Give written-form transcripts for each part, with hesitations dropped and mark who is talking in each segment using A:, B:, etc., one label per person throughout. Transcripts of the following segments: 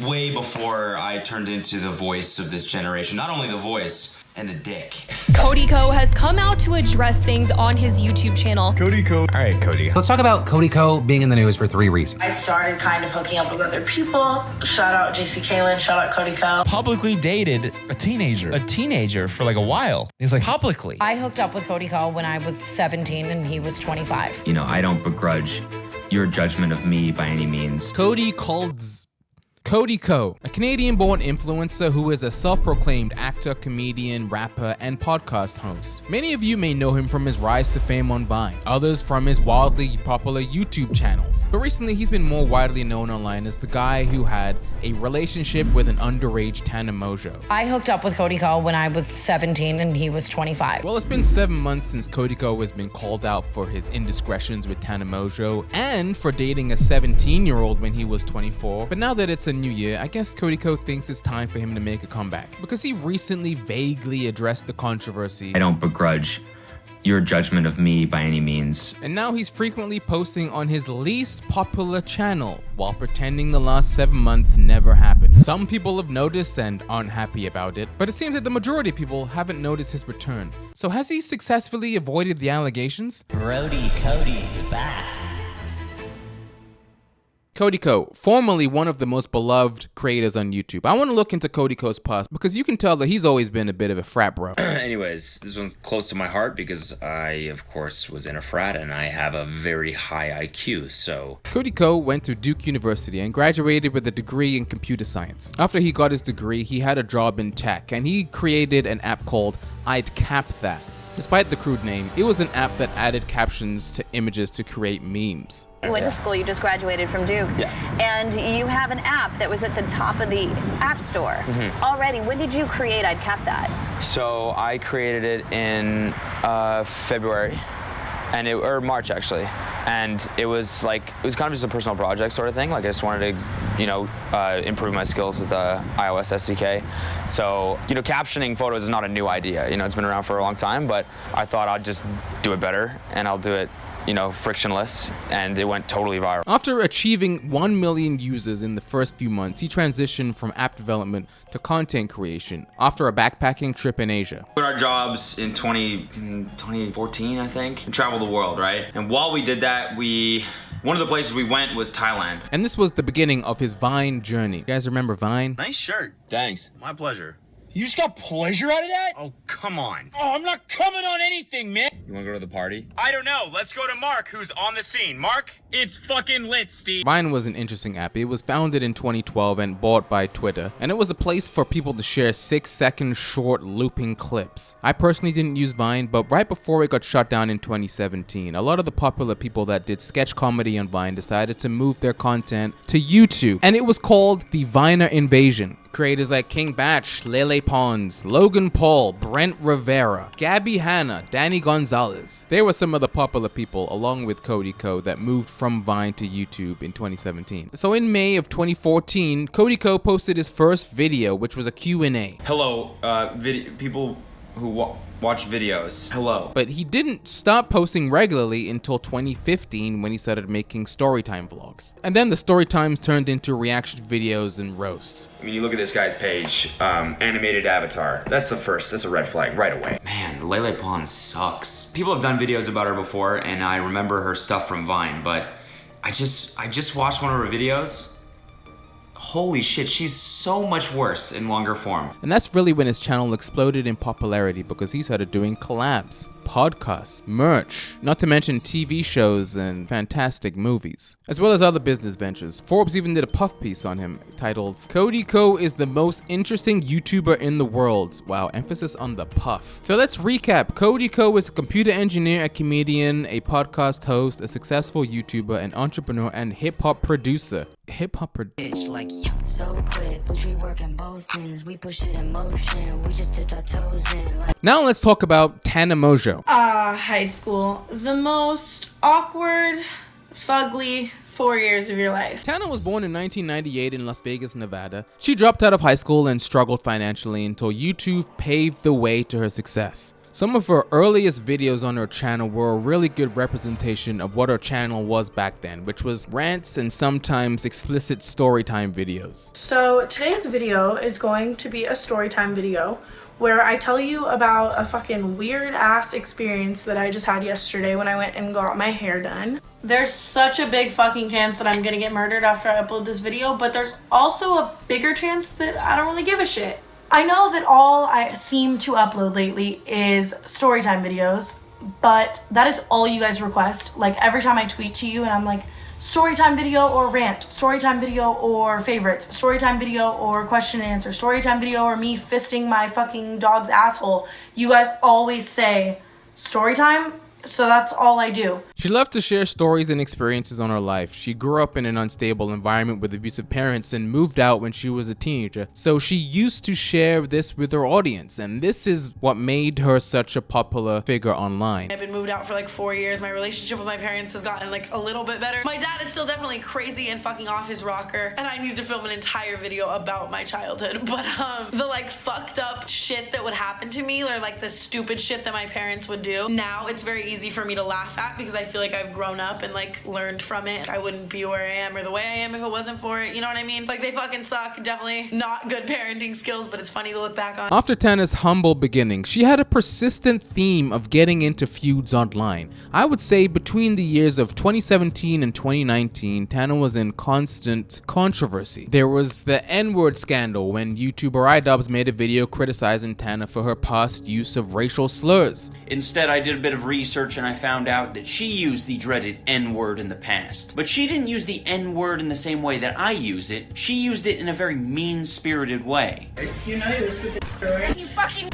A: way before I turned into the voice of this generation. Not only the voice, and the dick.
B: Cody Ko has come out to address things on his YouTube channel.
C: Cody Ko. All right, Cody.
D: Let's talk about Cody Ko being in the news for 3 reasons.
E: I started kind of hooking up with other people. Shout out JC Kalen, shout out Cody Ko.
C: Publicly dated a teenager for like a while. He was like, publicly.
F: I hooked up with Cody Ko when I was 17 and he was 25.
G: You know, I don't begrudge your judgment of me by any means.
H: Cody Ko, a Canadian-born influencer who is a self-proclaimed actor, comedian, rapper, and podcast host. Many of you may know him from his rise to fame on Vine, others from his wildly popular YouTube channels. But recently, he's been more widely known online as the guy who had a relationship with an underage Tana Mongeau.
F: I hooked up with Cody Ko when I was 17 and he was 25.
H: Well, it's been 7 months since Cody Ko has been called out for his indiscretions with Tana Mongeau and for dating a 17-year-old when he was 24. But now that it's a new year, I guess Cody Ko thinks it's time for him to make a comeback because he recently vaguely addressed the controversy.
G: I don't begrudge your judgment of me by any means.
H: And now he's frequently posting on his least popular channel while pretending the last 7 months never happened. Some people have noticed and aren't happy about it, but it seems that the majority of people haven't noticed his return. So has he successfully avoided the allegations?
I: Brody Cody's back.
H: Cody Ko, formerly one of the most beloved creators on YouTube. I want to look into Cody Ko's past because you can tell that he's always been a bit of a frat bro.
A: Anyways, this one's close to my heart because I, of course, was in a frat and I have a very high IQ, so...
H: Cody Ko went to Duke University and graduated with a degree in computer science. After he got his degree, he had a job in tech and he created an app called I'd Cap That. Despite the crude name, it was an app that added captions to images to create memes.
J: You went to school, you just graduated from Duke, and you have an app that was at the top of the App Store already. When did you create I'd Cap That?
K: So I created it in February, or March actually, and it was kind of just a personal project sort of thing. Like I just wanted to, improve my skills with the iOS SDK. So, captioning photos is not a new idea. It's been around for a long time, but I thought I'd just do it better, and I'll do it frictionless, and it went totally viral.
H: After achieving 1 million users in the first few months, he transitioned from app development to content creation after a backpacking trip in Asia.
A: We got our jobs in 2014, I think, and traveled the world, right? And while we did that, one of the places we went was Thailand.
H: And this was the beginning of his Vine journey. You guys remember Vine?
A: Nice shirt. Thanks. My pleasure.
C: You just got pleasure out of that?
A: Oh, come on.
C: Oh, I'm not coming on anything, man.
A: You wanna go to the party?
L: I don't know. Let's go to Mark, who's on the scene. Mark, it's fucking lit, Steve.
H: Vine was an interesting app. It was founded in 2012 and bought by Twitter. And it was a place for people to share 6-second short looping clips. I personally didn't use Vine, but right before it got shut down in 2017, a lot of the popular people that did sketch comedy on Vine decided to move their content to YouTube. And it was called the Viner Invasion. Creators like King Batch, Lele Pons, Logan Paul, Brent Rivera, Gabby Hanna, Danny Gonzalez. They were some of the popular people, along with Cody Ko, that moved from Vine to YouTube in 2017. So in May of 2014, Cody Ko posted his first video, which was a Q&A.
A: Hello, people who watch videos. Hello.
H: But he didn't stop posting regularly until 2015 when he started making storytime vlogs. And then the storytimes turned into reaction videos and roasts.
A: I mean, you look at this guy's page, animated avatar. That's a red flag right away. Man, Lele Pons sucks. People have done videos about her before, and I remember her stuff from Vine, but I just watched one of her videos. Holy shit, she's so much worse in longer form.
H: And that's really when his channel exploded in popularity because he started doing collabs, podcasts, merch, not to mention TV shows and fantastic movies, as well as other business ventures. Forbes even did a puff piece on him titled, "Cody Ko is the most interesting YouTuber in the world." Wow, emphasis on the puff. So let's recap. Cody Ko is a computer engineer, a comedian, a podcast host, a successful YouTuber, an entrepreneur, and hip-hop producer. Now let's talk about Tana Mongeau.
M: High school. The most awkward, fugly 4 years of your life.
H: Tana was born in 1998 in Las Vegas, Nevada. She dropped out of high school and struggled financially until YouTube paved the way to her success. Some of her earliest videos on her channel were a really good representation of what her channel was back then, which was rants and sometimes explicit storytime videos.
M: So today's video is going to be a storytime video where I tell you about a fucking weird ass experience that I just had yesterday when I went and got my hair done. There's such a big fucking chance that I'm gonna get murdered after I upload this video, but there's also a bigger chance that I don't really give a shit. I know that all I seem to upload lately is storytime videos, but that is all you guys request. Like every time I tweet to you and I'm like, storytime video or rant, storytime video or favorites, storytime video or question and answer, storytime video or me fisting my fucking dog's asshole, you guys always say storytime, so that's all I do.
H: She loved to share stories and experiences on her life. She grew up in an unstable environment with abusive parents and moved out when she was a teenager. So she used to share this with her audience, and this is what made her such a popular figure online.
M: I've been moved out for like 4 years. My relationship with my parents has gotten like a little bit better. My dad is still definitely crazy and fucking off his rocker, and I need to film an entire video about my childhood. But the like fucked up shit that would happen to me, or like the stupid shit that my parents would do, now it's very easy for me to laugh at because I feel like I've grown up and like learned from it. I wouldn't be where I am or the way I am if it wasn't for it, you know what I mean? Like they fucking suck. Definitely not good parenting skills, but it's funny to look back on.
H: After Tana's humble beginnings, she had a persistent theme of getting into feuds online. I would say between the years of 2017 and 2019, Tana was in constant controversy. There was the N-word scandal when YouTuber iDubbbz made a video criticizing Tana for her past use of racial slurs.
N: Instead, I did a bit of research and I found out that she used the dreaded N-word in the past. But she didn't use the N-word in the same way that I use it. She used it in a very mean-spirited way.
M: You know you're stupid, right?
F: You fucking...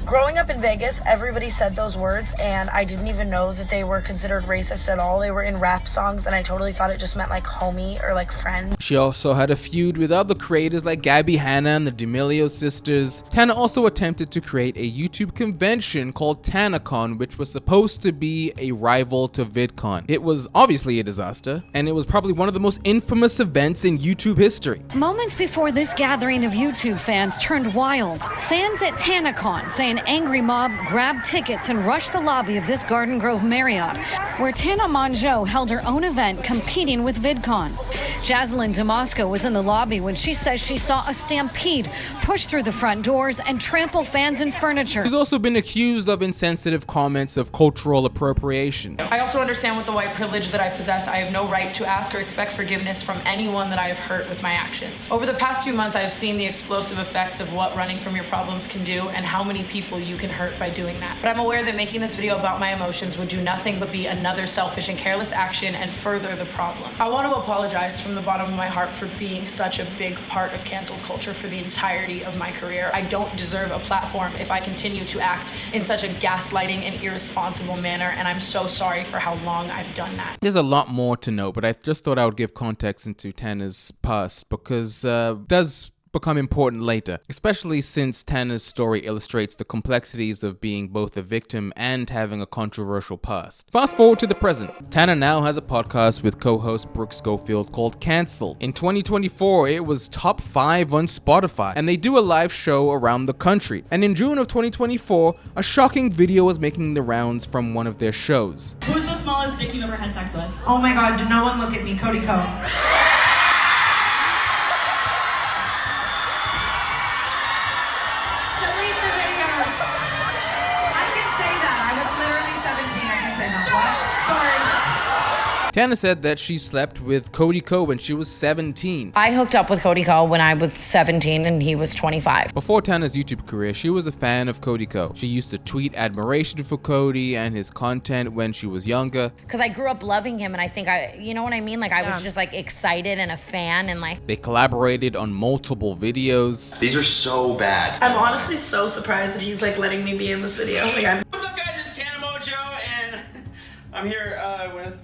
F: Growing up in Vegas, everybody said those words, and I didn't even know that they were considered racist at all. They were in rap songs, and I totally thought it just meant like homie or like friend.
H: She also had a feud with other creators like Gabby Hanna and the D'Amelio sisters. Tana also attempted to create a YouTube convention called TanaCon, which was supposed to be a rival to VidCon. It was obviously a disaster, and it was probably one of the most infamous events in YouTube history.
O: Moments before this gathering of YouTube fans turned wild, fans at TanaCon say an angry mob grabbed tickets and rushed the lobby of this Garden Grove Marriott, where Tana Mongeau held her own event competing with VidCon. Jaslyn Damasco was in the lobby when she says she saw a stampede push through the front doors and trample fans and furniture.
H: She's also been accused of insensitive comments of cultural appropriation.
M: I also understand with the white privilege that I possess, I have no right to ask or expect forgiveness from anyone that I have hurt with my actions. Over the past few months, I have seen the explosive effects of what running from your problems can do and how many people you can hurt by doing that. But I'm aware that making this video about my emotions would do nothing but be another selfish and careless action and further the problem. I want to apologize from the bottom of my heart for being such a big part of canceled culture for the entirety of my career. I don't deserve a platform if I continue to act in such a gaslighting and irresponsible manner, and I'm so sorry for how long I've done that.
H: There's a lot more to know, but I just thought I would give context into Tana's past because it does become important later, especially since Tana's story illustrates the complexities of being both a victim and having a controversial past. Fast forward to the present. Tana now has a podcast with co-host Brooke Schofield called Cancelled. In 2024, it was top 5 on Spotify, and they do a live show around the country. And in June of 2024, a shocking video was making the rounds from one of their shows.
P: Who's the smallest dick you've ever had sex with?
E: Oh my god, do no one look at me, Cody Ko.
H: Tana said that she slept with Cody Ko when she was 17.
F: I hooked up with Cody Ko when I was 17 and he was 25.
H: Before Tana's YouTube career, she was a fan of Cody Ko. She used to tweet admiration for Cody and his content when she was younger.
F: Because I grew up loving him, and I think you know what I mean? Like I was just like excited and a fan, and like
H: they collaborated on multiple videos.
N: These are so bad.
M: I'm honestly so surprised that he's like letting me be in this video. Like
L: What's up guys, it's Tana Mongeau and I'm here with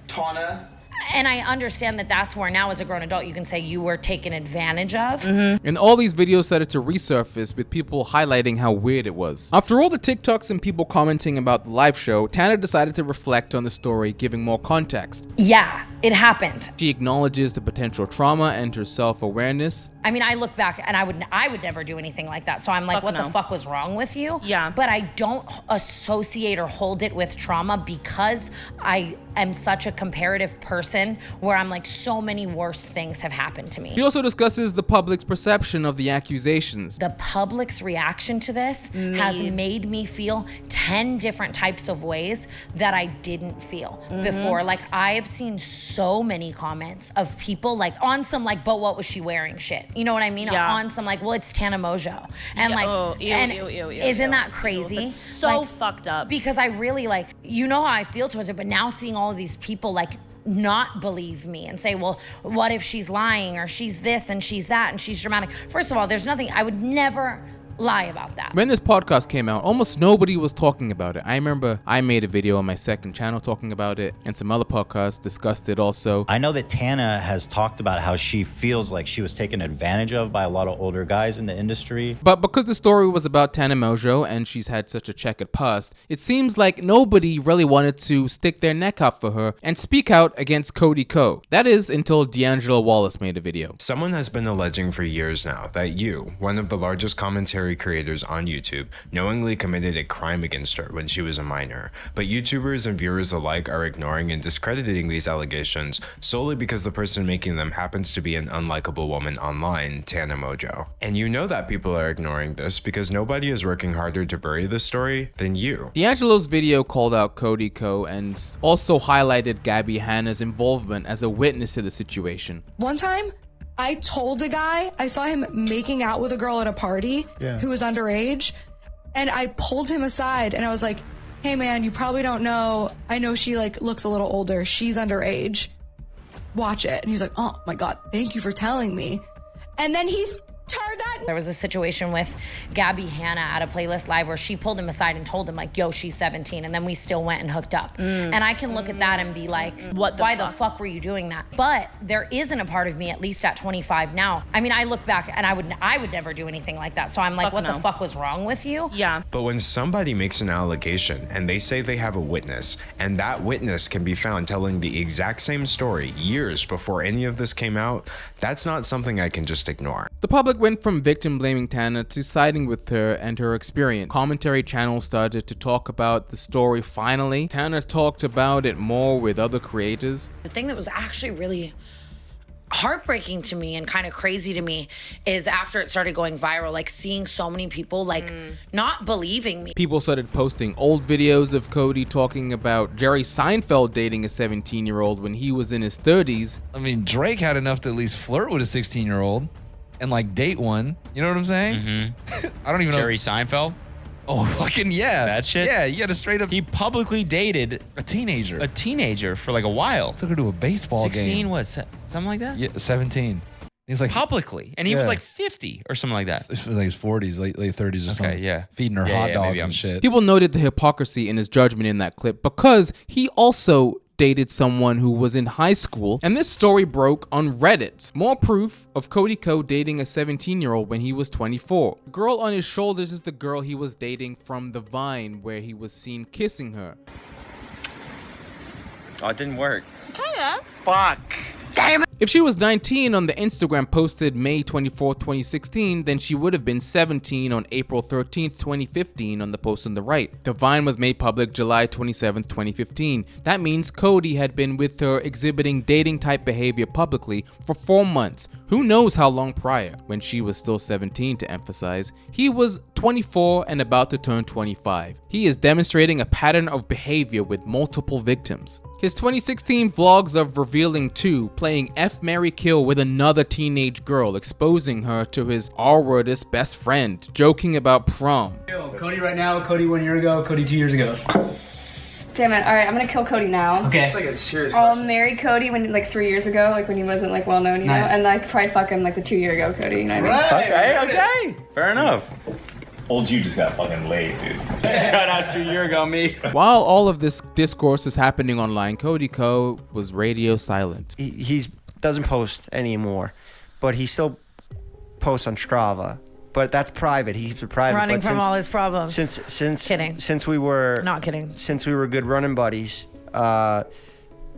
L: Tana.
F: And I understand that that's where now as a grown adult you can say you were taken advantage of.
H: And all these videos started to resurface with people highlighting how weird it was. After all the TikToks and people commenting about the live show, Tana decided to reflect on the story, giving more context.
F: Yeah, it happened.
H: She acknowledges the potential trauma and her self-awareness.
F: I mean, I look back and I would never do anything like that. So I'm like, what the fuck was wrong with you?
Q: Yeah.
F: But I don't associate or hold it with trauma because I am such a comparative person where I'm like, so many worse things have happened to me.
H: She also discusses the public's perception of the accusations.
F: The public's reaction to this has made me feel 10 different types of ways that I didn't feel before. Like, I've seen so many comments of people like on some like, but what was she wearing shit? You know what I mean?
Q: Yeah.
F: On some like, well, it's Tana Mongeau. And
Q: Yeah.
F: like,
Q: Oh, ew,
F: and
Q: ew, ew, ew,
F: isn't
Q: ew,
F: that
Q: ew.
F: crazy?
Q: That's so
F: Like,
Q: fucked up.
F: Because I really like, you know how I feel towards it, but now seeing all of these people like not believe me and say, well, what if she's lying or she's this and she's that and she's dramatic? First of all, there's nothing, I would never lie about that.
H: When this podcast came out, almost nobody was talking about it. I remember I made a video on my second channel talking about it, and some other podcasts discussed it also.
R: I know that Tana has talked about how she feels like she was taken advantage of by a lot of older guys in the industry.
H: But because the story was about Tana Mongeau and she's had such a checkered past, it seems like nobody really wanted to stick their neck out for her and speak out against Cody Ko. That is until D'Angelo Wallace made a video.
S: Someone has been alleging for years now that you, one of the largest commentary creators on YouTube, knowingly committed a crime against her when she was a minor. But YouTubers and viewers alike are ignoring and discrediting these allegations solely because the person making them happens to be an unlikable woman online, Tana Mongeau. And you know that people are ignoring this because nobody is working harder to bury the story than you.
H: D'Angelo's video called out Cody Ko and also highlighted Gabby Hanna's involvement as a witness to the situation.
T: One time, I told a guy, I saw him making out with a girl at a party who was underage, and I pulled him aside and I was like, hey man, you probably don't know, I know she like looks a little older, she's underage, watch it. And he was like, oh my God, thank you for telling me. And then he turned that.
F: There was a situation with Gabby Hanna at a Playlist Live where she pulled him aside and told him like, yo, she's 17, and then we still went and hooked up. And I can look at that and be like, why the fuck were you doing that? But there isn't a part of me, at least at 25 now. I mean, I look back and I would never do anything like that. So I'm like, what the fuck was wrong with you?
Q: Yeah.
S: But when somebody makes an allegation and they say they have a witness, and that witness can be found telling the exact same story years before any of this came out, that's not something I can just ignore.
H: The public went from victim blaming Tana to siding with her and her experience. Commentary channels started to talk about the story finally. Tana talked about it more with other creators.
F: The thing that was actually really heartbreaking to me and kind of crazy to me is after it started going viral, like seeing so many people like not believing me.
H: People started posting old videos of Cody talking about Jerry Seinfeld dating a 17-year-old when he was in his 30s.
C: I mean, Drake had enough to at least flirt with a 16-year-old and like date one. You know what I'm saying? I don't even know.
G: Jerry Seinfeld?
C: Oh, fucking yeah.
G: That shit?
C: Yeah, you got to straight up.
G: He publicly dated
C: a teenager.
G: A teenager for like a while.
C: Took her to a baseball
G: 16,
C: game.
G: 16, what, something like that?
C: Yeah, 17. He was like
G: publicly, and he was like 50 or something like that.
C: It was like his 40s, late 30s or something.
G: Okay, yeah.
C: Feeding her hot dogs and shit.
H: People noted the hypocrisy in his judgment in that clip because he also dated someone who was in high school, and this story broke on Reddit. More proof of Cody Ko dating a 17-year-old when he was 24. The girl on his shoulders is the girl he was dating from the Vine where he was seen kissing her.
K: Oh, it didn't work.
Q: Kinda.
K: Fuck. Damn it.
H: If she was 19 on the Instagram posted May 24th, 2016, then she would have been 17 on April 13th, 2015 on the post on the right. The Vine was made public July 27th, 2015. That means Cody had been with her exhibiting dating type behavior publicly for 4 months. Who knows how long prior, when she was still 17 to emphasize. He was 24 and about to turn 25. He is demonstrating a pattern of behavior with multiple victims. His 2016 vlogs of revealing two, playing F, Marry, Kill with another teenage girl, exposing her to his R-wordist best friend, joking about prom.
U: Cody right now, Cody 1 year ago, Cody 2 years ago.
V: Damn it, alright, I'm gonna kill Cody now.
U: Okay. It's like a serious
V: I'll marry Cody when like 3 years ago, like when he wasn't like well known, you know? And like probably fuck him like the 2 year ago Cody, you know what I mean?
K: Okay. Fair enough.
B: Old you just got fucking laid, dude. Shout out to a year ago, me.
H: While all of this discourse is happening online, Cody Ko was radio silent.
Q: He doesn't post anymore, but he still posts on Strava. But that's private. He keeps it private.
F: Running from all his problems.
Q: Since we were
F: not kidding.
Q: Since we were good running buddies, this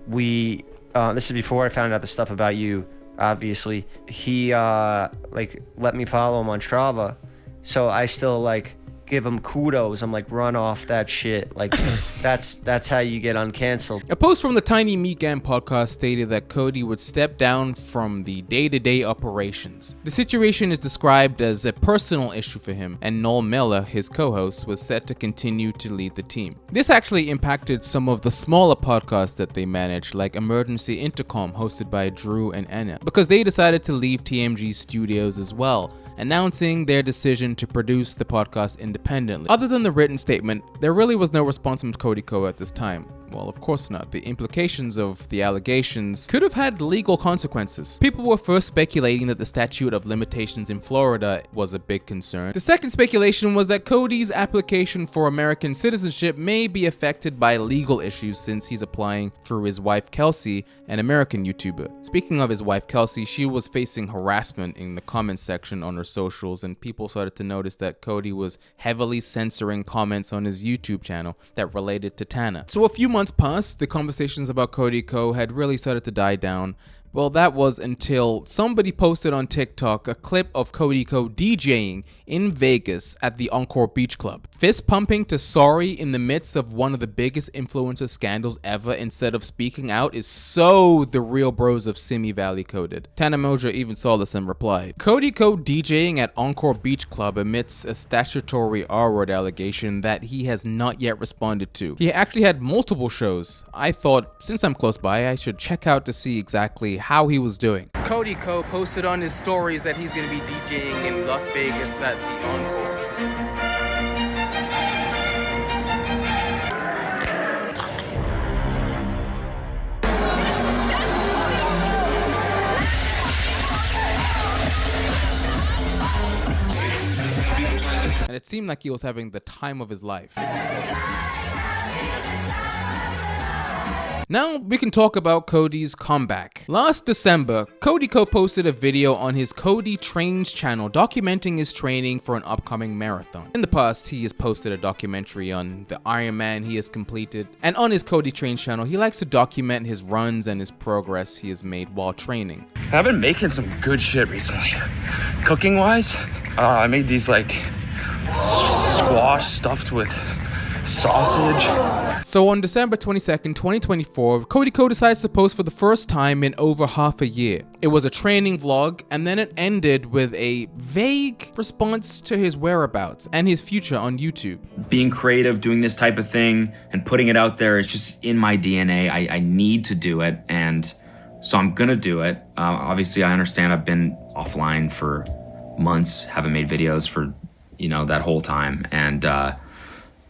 Q: is before I found out the stuff about you. Obviously, he like let me follow him on Strava, so I still like give him kudos. I'm like, run off that shit. Like that's how you get uncanceled.
H: A post from the Tiny Meat Gang podcast stated that Cody would step down from the day-to-day operations. The situation is described as a personal issue for him, and Noel Miller, his co-host, was set to continue to lead the team. This actually impacted some of the smaller podcasts that they managed, like Emergency Intercom, hosted by Drew and Anna, because they decided to leave TMG Studios as well, announcing their decision to produce the podcast independently. Other than the written statement, there really was no response from Cody Ko at this time. Well, of course not. The implications of the allegations could have had legal consequences. People were first speculating that the statute of limitations in Florida was a big concern. The second speculation was that Cody's application for American citizenship may be affected by legal issues since he's applying through his wife Kelsey, an American YouTuber. Speaking of his wife Kelsey, she was facing harassment in the comments section on her socials, and people started to notice that Cody was heavily censoring comments on his YouTube channel that related to Tana. So a few months passed, the conversations about Cody Ko had really started to die down. Well, that was until somebody posted on TikTok a clip of Cody Ko DJing in Vegas at the Encore Beach Club. Fist pumping to sorry in the midst of one of the biggest influencer scandals ever instead of speaking out is so the real bros of Simi Valley coded. Tana Moja even saw this and replied, Cody Ko DJing at Encore Beach Club amidst a statutory R-word allegation that he has not yet responded to. He actually had multiple shows. I thought, since I'm close by, I should check out to see exactly how he was doing. Cody Ko posted on his stories that he's going to be DJing in Las Vegas at the Encore. And it seemed like he was having the time of his life. Now we can talk about Cody's comeback. Last December, Cody Ko posted a video on his Cody Trains channel documenting his training for an upcoming marathon. In the past, he has posted a documentary on the Ironman he has completed, and on his Cody Trains channel, he likes to document his runs and his progress he has made while training.
L: I've been making some good shit recently. Cooking wise, I made these like squash stuffed with sausage.
H: So on December 22nd, 2024, Cody Ko decides to post for the first time in over half a year. It was a training vlog, and then it ended with a vague response to his whereabouts and his future on YouTube.
A: Being creative, doing this type of thing, and putting it out there is just in my DNA. I need to do it, and so I'm gonna do it. Obviously, I understand I've been offline for months, haven't made videos for, that whole time, and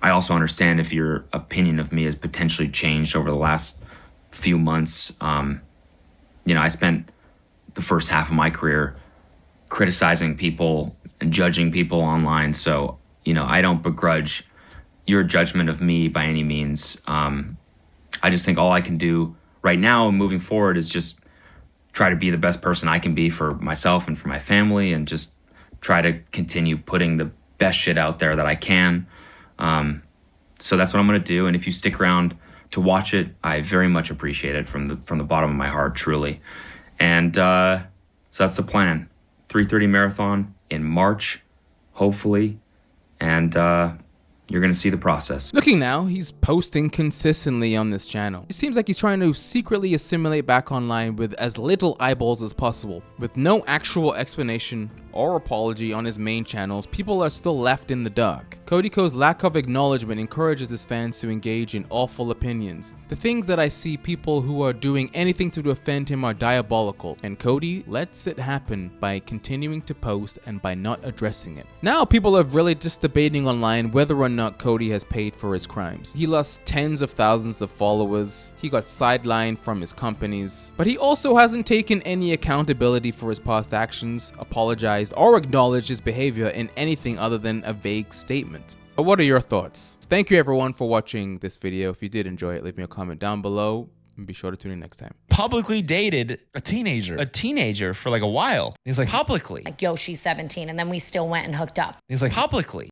A: I also understand if your opinion of me has potentially changed over the last few months. I spent the first half of my career criticizing people and judging people online. So, I don't begrudge your judgment of me by any means. I just think all I can do right now moving forward is just try to be the best person I can be for myself and for my family, and just try to continue putting the best shit out there that I can. So that's what I'm gonna do, and if you stick around to watch it, I very much appreciate it from the bottom of my heart, truly. And so that's the plan. 3:30 marathon in March, hopefully, and you're gonna see the process.
H: Looking now, he's posting consistently on this channel. It seems like he's trying to secretly assimilate back online with as little eyeballs as possible. With no actual explanation or apology on his main channels, people are still left in the dark. Cody Ko's lack of acknowledgement encourages his fans to engage in awful opinions. The things that I see people who are doing anything to offend him are diabolical, and Cody lets it happen by continuing to post and by not addressing it. Now people are really just debating online whether or not Cody has paid for his crimes. He lost tens of thousands of followers, he got sidelined from his companies, but he also hasn't taken any accountability for his past actions, apologized apologized or acknowledged his behavior in anything other than a vague statement. But what are your thoughts? Thank you everyone for watching this video. If you did enjoy it, leave me a comment down below. And be sure to tune in next time.
C: Publicly dated a teenager for like a while. He's like, publicly.
F: Like, yo, she's 17. And then we still went and hooked up.
C: He's like, publicly.